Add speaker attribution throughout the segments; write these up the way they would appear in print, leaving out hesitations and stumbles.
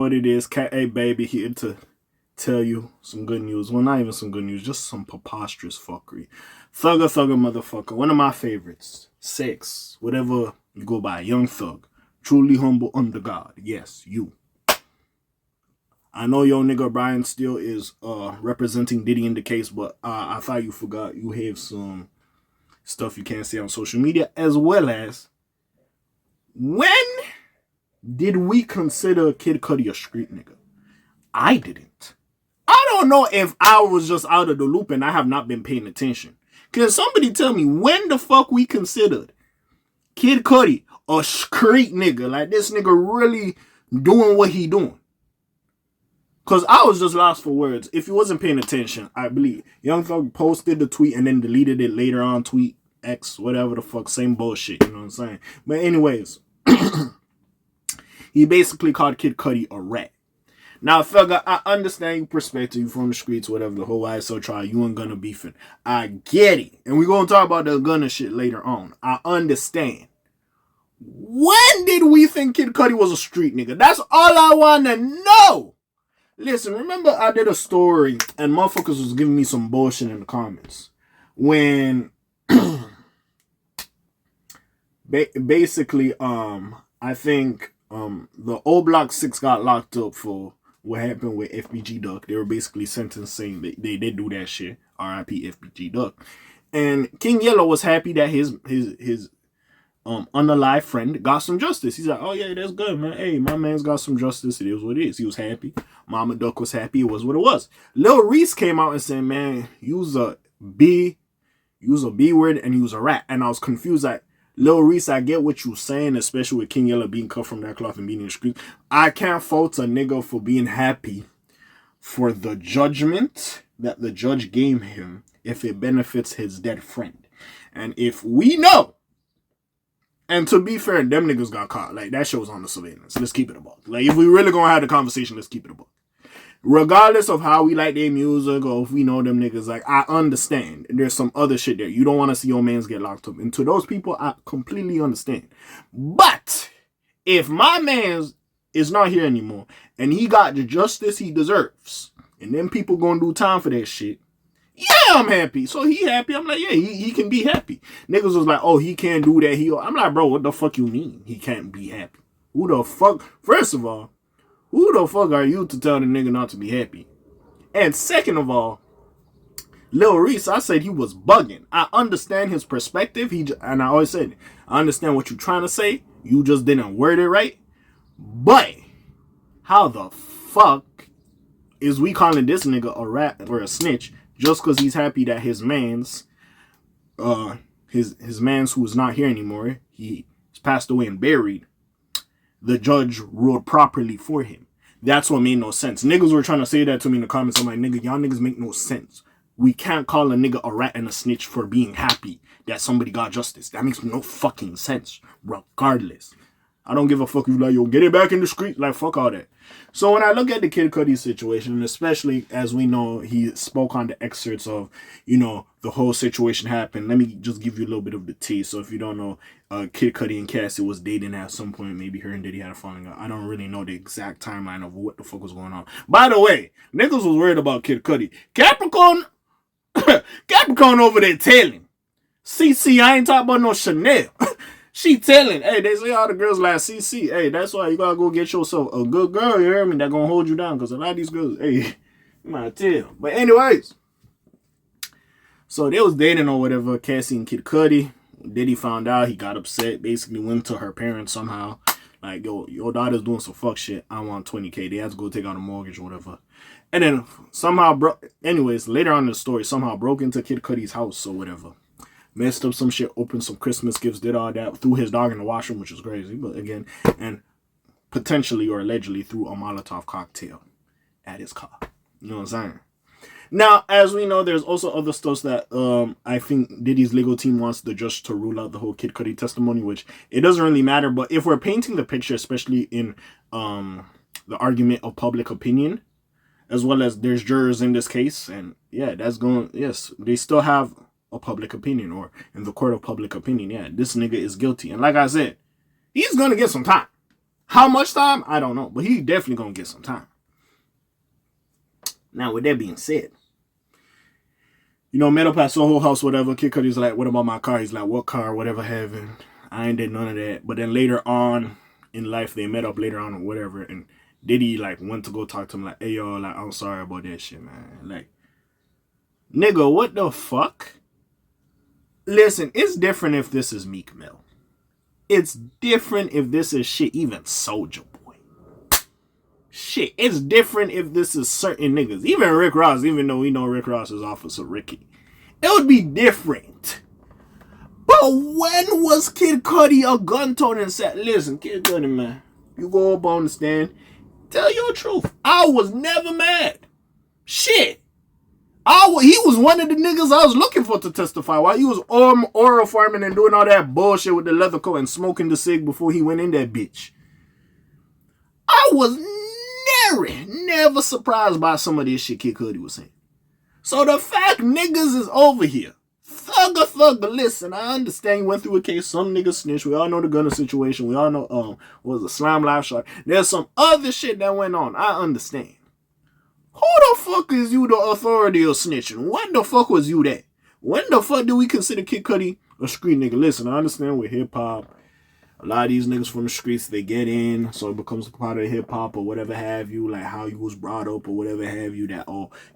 Speaker 1: What it is, K.A. baby here to tell you some good news. Well, not even some good news, just some preposterous fuckery. Thugger motherfucker. One of my favorites. Six. Whatever you go by. Young Thug. Truly humble under God. Yes, you. I know your nigga Brian still is representing Diddy in the case, but I thought you forgot you have some stuff you can't say on social media, as well as when did we consider Kid Cudi a street nigga? I didn't. I don't know if I was just out of the loop and I have not been paying attention. Can somebody tell me when the fuck we considered Kid Cudi a street nigga? Like, this nigga really doing what he doing? Because I was just lost for words. If you wasn't paying attention, I believe Young Thug posted the tweet and then deleted it later on. Tweet X, whatever the fuck, same bullshit, you know what I'm saying? But anyways, he basically called Kid Cudi a rat. Now, Thugger, I understand your perspective. You from the streets, whatever, the whole ISO trial, you and Gunna beefing. I get it. And we're going to talk about the Gunna shit later on. I understand. When did we think Kid Cudi was a street nigga? That's all I want to know. Listen, remember I did a story and motherfuckers was giving me some bullshit in the comments. When basically, I think the old Block 6 got locked up for what happened with FBG Duck. They were basically sentencing. They did do that shit. R.I.P. FBG Duck. And King Yellow was happy that his unalive friend got some justice. He's like, oh yeah, that's good, man. Hey, my man's got some justice. It is what it is. He was happy. Mama Duck was happy. It was what it was. Lil Reese came out and said, man, use a B word and use a rat. And I was confused. Like, Lil Reese, I get what you're saying, especially with King Yellow being cut from that cloth and being in the street. I can't fault a nigga for being happy for the judgment that the judge gave him if it benefits his dead friend. And if we know, and to be fair, them niggas got caught. Like, that shit was on the surveillance. Let's keep it a buck. Like, if we really gonna have the conversation, let's keep it a buck. Regardless of how we like their music or if we know them niggas, like, I understand there's some other shit there. You don't want to see your mans get locked up. And to those people, I completely understand. But if my man is not here anymore and he got the justice he deserves, and then people gonna do time for that shit, yeah, I'm happy. So he happy. I'm like, yeah, he can be happy. Niggas was like, oh, he can't do that. I'm like, bro, what the fuck you mean he can't be happy? Who the fuck? First of all, who the fuck are you to tell the nigga not to be happy? And second of all, Lil Reese, I said he was bugging. I understand his perspective. And I always said, I understand what you're trying to say. You just didn't word it right. But how the fuck is we calling this nigga a rat or a snitch just because he's happy that his mans who is not here anymore, he's passed away and buried, the judge ruled properly for him. That's what made no sense. Niggas were trying to say that to me in the comments. I'm like, nigga, y'all niggas make no sense. We can't call a nigga a rat and a snitch for being happy that somebody got justice. That makes no fucking sense, regardless. I don't give a fuck if you like, yo, get it back in the street. Like, fuck all that. So when I look at the Kid Cudi situation, and especially as we know, he spoke on the excerpts of, you know, the whole situation happened. Let me just give you a little bit of the tea. So if you don't know, Kid Cudi and Cassie was dating at some point. Maybe her and Diddy had a falling out. I don't really know the exact timeline of what the fuck was going on. By the way, niggas was worried about Kid Cudi. Capricorn over there telling. CC, I ain't talking about no Chanel. She telling, hey, they say all the girls like CC. Hey, that's why you gotta go get yourself a good girl, you hear me, that gonna hold you down. Because a lot of these girls, hey, you might tell. But anyways, so they was dating or whatever, Cassie and Kid Cudi. Diddy found out, he got upset, basically went to her parents somehow. Like, yo, your daughter's doing some fuck shit. I want 20K. They had to go take out a mortgage or whatever. And then somehow, anyways, later on in the story, somehow broke into Kid Cudi's house or whatever. Messed up some shit, opened some Christmas gifts, did all that, threw his dog in the washroom, which was crazy, but again, and potentially or allegedly threw a Molotov cocktail at his car. You know what I'm saying? Now, as we know, there's also other stuff that I think Diddy's legal team wants the judge to rule out the whole Kid Cudi testimony, which it doesn't really matter, but if we're painting the picture, especially in the argument of public opinion, as well as there's jurors in this case, and yeah, that's going, yes, they still have a public opinion, or in the court of public opinion, yeah, this nigga is guilty. And like I said, he's gonna get some time. How much time? I don't know. But he definitely gonna get some time. Now, with that being said, met up at Soho House, whatever. Kid Cudi's like, what about my car? He's like, what car? Whatever having. I ain't did none of that. But then later on in life, they met up later on or whatever. And Diddy, like, went to go talk to him, like, hey, yo, like, I'm sorry about that shit, man. Like, nigga, what the fuck? Listen, it's different if this is Meek Mill. It's different if this is shit, even Soulja Boy. Shit, it's different if this is certain niggas. Even Rick Ross, even though we know Rick Ross is Officer Ricky. It would be different. But when was Kid Cudi a gun toting and said, listen, Kid Cudi, man, you go up on the stand, tell your truth. I was never mad. Shit. He was one of the niggas I was looking for to testify while he was oil farming and doing all that bullshit with the leather coat and smoking the cig before he went in that bitch. I was never surprised by some of this shit Kid Cudi was saying. So the fact niggas is over here, thugger, listen, I understand you went through a case, some niggas snitch, we all know the Gunna situation, we all know, what was a Slime Live shot. There's some other shit that went on, I understand. Who the fuck is you the authority of snitching? When the fuck was you that? When the fuck do we consider Kid Cudi a street nigga? Listen, I understand with hip-hop, a lot of these niggas from the streets, they get in, so it becomes a part of hip-hop or whatever have you, like how you was brought up or whatever have you, that,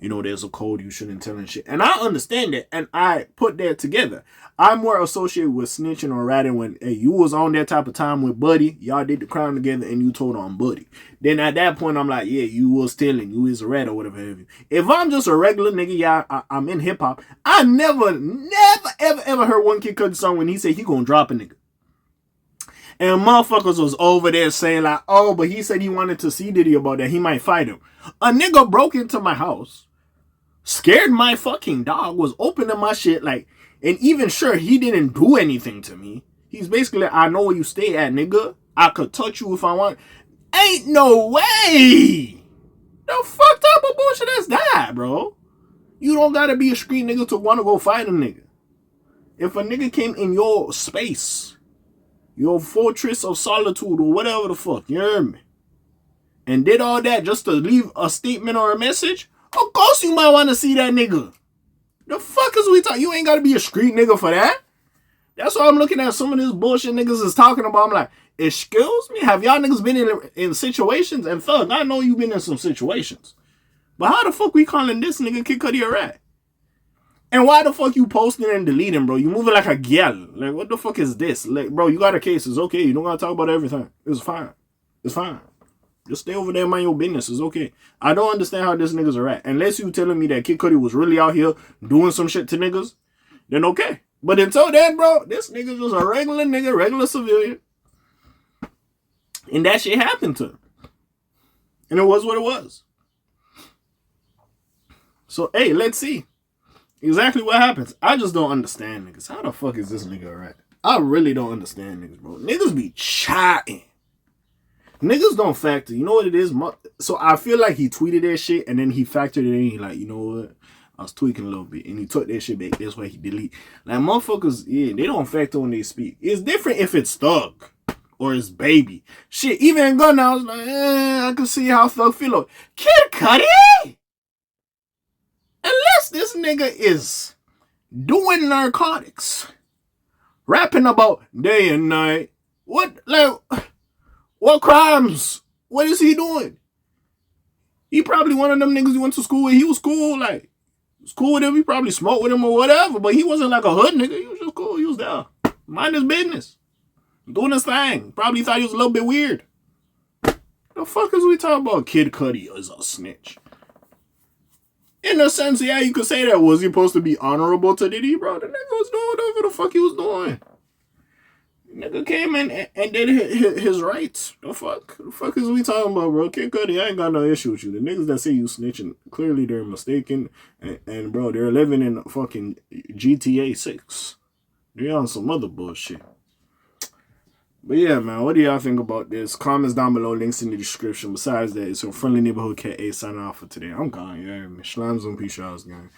Speaker 1: there's a code you shouldn't tell and shit. And I understand that, and I put that together. I'm more associated with snitching or ratting when, hey, you was on that type of time with Buddy, y'all did the crime together, and you told on Buddy. Then at that point, I'm like, yeah, you was stealing, you is a rat or whatever have you. If I'm just a regular nigga, yeah, I'm in hip-hop, I never, ever heard one Kid Cudi song when he said he gonna drop a nigga. And motherfuckers was over there saying like, oh, but he said he wanted to see Diddy about that. He might fight him. A nigga broke into my house, scared my fucking dog, was opening my shit, like, and even sure he didn't do anything to me. He's basically like, I know where you stay at, nigga. I could touch you if I want. Ain't no way. The fucked up of bullshit is that, bro? You don't gotta be a street nigga to want to go fight a nigga. If a nigga came in your space, your fortress of solitude or whatever the fuck, you heard me, and did all that just to leave a statement or a message, of course you might want to see that nigga. The fuck is we talking? You ain't got to be a street nigga for that. That's why I'm looking at some of this bullshit niggas is talking about. I'm like, excuse me? Have y'all niggas been in situations? And thug, I know you been in some situations. But how the fuck we calling this nigga Kid Cudi a rat? And why the fuck you posting and deleting, bro? You moving like a gal. Like, what the fuck is this? Like, bro, you got a case. It's okay. You don't gotta talk about everything. It's fine. It's fine. Just stay over there and mind your business. It's okay. I don't understand how this nigga's a rat. Unless you telling me that Kid Cudi was really out here doing some shit to niggas, then okay. But until then, bro, this nigga's just a regular nigga, regular civilian. And that shit happened to him. And it was what it was. So, hey, let's see exactly what happens. I just don't understand niggas. How the fuck is this nigga alright? I really don't understand niggas, bro. Niggas be chatting. Niggas don't factor. You know what it is? So I feel like he tweeted that shit and then he factored it in. He like, you know what? I was tweaking a little bit. And he took that shit back. That's why he delete. Like, motherfuckers, yeah, they don't factor when they speak. It's different if it's Thug or it's Baby. Shit, even Gunna, I was like, I can see how Thug feel. Kid Cudi? Unless this nigga is doing narcotics, rapping about day and night, what crimes? What is he doing? He probably one of them niggas you went to school with. He was cool, like, was cool with him. He probably smoked with him or whatever, but he wasn't like a hood nigga. He was just cool. He was there, mind his business, doing his thing. Probably thought he was a little bit weird. The fuck is we talking about? Kid Cudi is a snitch. In a sense, yeah, you could say that. Was he supposed to be honorable to Diddy, bro? The nigga was doing whatever the fuck he was doing. The nigga came in and did his rights. The fuck is we talking about, bro? Kid Cudi, I ain't got no issue with you. The niggas that say you snitching, clearly they're mistaken. And bro, they're living in fucking GTA 6. They're on some other bullshit. But yeah, man, what do y'all think about this? Comments down below, links in the description. Besides that, it's your friendly neighborhood K.A. signing off for today. I'm gone, yeah. Slimes and peace out, gang.